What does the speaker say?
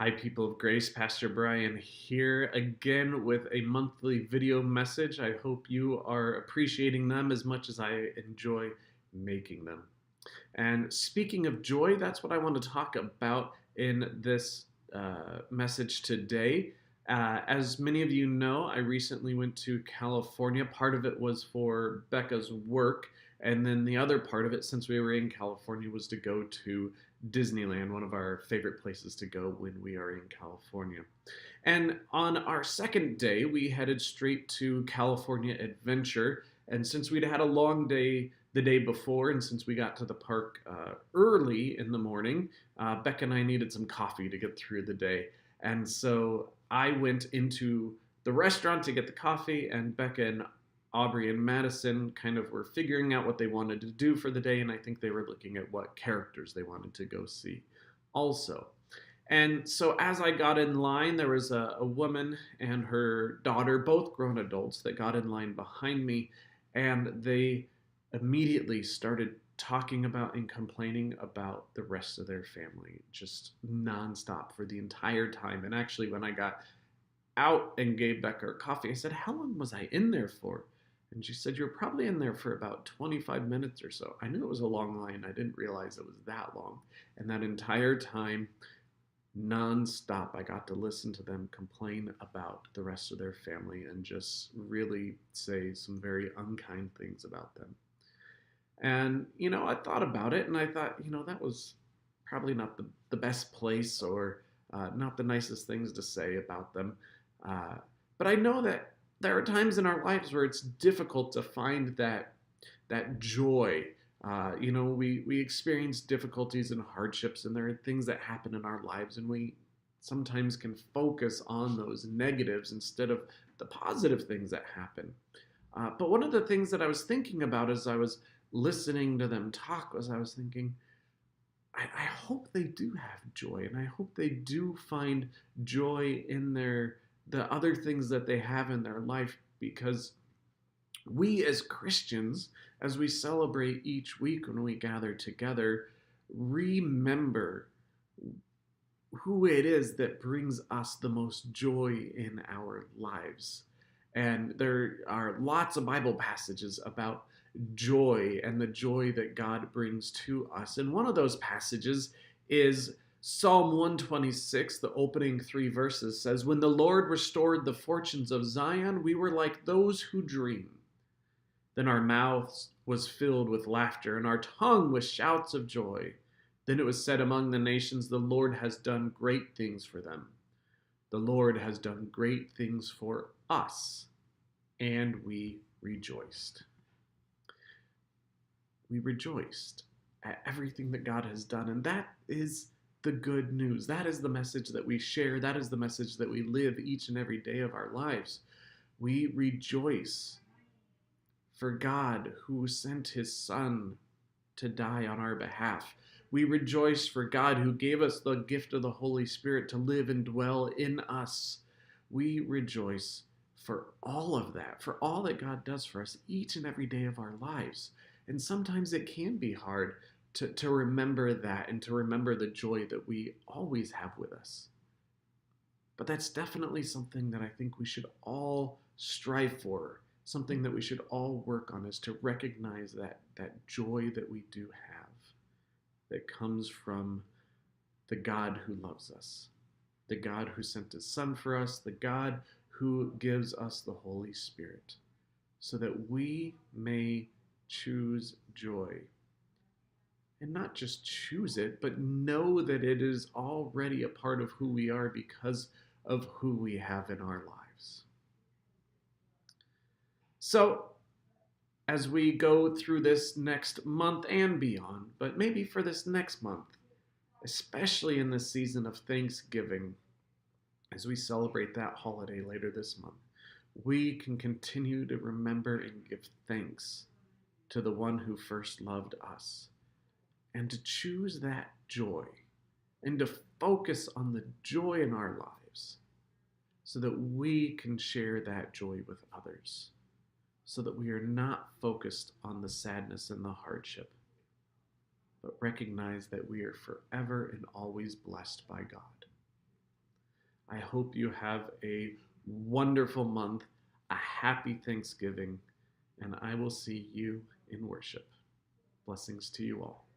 Hi, people of grace. Pastor Brian here again with a monthly video message. I hope you are appreciating them as much as I enjoy making them. And speaking of joy, that's what I want to talk about in this message today. As many of you know, I recently went to California. Part of it was for Becca's work, and then the other part of it, since we were in California, was to go to Disneyland, one of our favorite places to go when we are in California. And on our second day, we headed straight to California Adventure. And since we'd had a long day the day before, and since we got to the park early in the morning, Becca and I needed some coffee to get through the day. And so I went into the restaurant to get the coffee, and Becca and Aubrey and Madison kind of were figuring out what they wanted to do for the day, and I think they were looking at what characters they wanted to go see also. And so as I got in line, there was a woman and her daughter, both grown adults, that got in line behind me, and they immediately started talking about and complaining about the rest of their family, just nonstop for the entire time. And actually, when I got out and gave Becca her coffee, I said, "How long was I in there for?" And she said, "You were probably in there for about 25 minutes or so." I knew it was a long line. I didn't realize it was that long. And that entire time, nonstop, I got to listen to them complain about the rest of their family and just really say some very unkind things about them. And, I thought about it and I thought, that was probably not the best place or not the nicest things to say about them. Uh, but I know that there are times in our lives where it's difficult to find that joy. We experience difficulties and hardships, and there are things that happen in our lives, and we sometimes can focus on those negatives instead of the positive things that happen. But one of the things that I was thinking about as I was listening to them talk was I was thinking, I hope they do have joy, and I hope they do find joy in the other things that they have in their life, because we as Christians, as we celebrate each week when we gather together, remember who it is that brings us the most joy in our lives. And there are lots of Bible passages about joy and the joy that God brings to us. And one of those passages is Psalm 126, the opening 3 verses says, "When the Lord restored the fortunes of Zion, we were like those who dream. Then our mouths was filled with laughter, and our tongue with shouts of joy. Then it was said among the nations, the Lord has done great things for them. The Lord has done great things for us, and we rejoiced." We rejoiced at everything that God has done, and that is the good news. That is the message that we share. That is the message that we live each and every day of our lives. We rejoice for God who sent his Son to die on our behalf. We rejoice for God who gave us the gift of the Holy Spirit to live and dwell in us. We rejoice for all of that, for all that God does for us each and every day of our lives. And sometimes it can be hard to remember that and to remember the joy that we always have with us. But that's definitely something that I think we should all strive for, something that we should all work on, is to recognize that joy that we do have, that comes from the God who loves us, the God who sent his Son for us, the God who gives us the Holy Spirit, so that we may choose joy. And not just choose it, but know that it is already a part of who we are because of who we have in our lives. So, as we go through this next month and beyond, but maybe for this next month, especially in the season of Thanksgiving, as we celebrate that holiday later this month, we can continue to remember and give thanks to the one who first loved us, and to choose that joy and to focus on the joy in our lives so that we can share that joy with others, so that we are not focused on the sadness and the hardship, but recognize that we are forever and always blessed by God. I hope you have a wonderful month, a happy Thanksgiving, and I will see you in worship. Blessings to you all.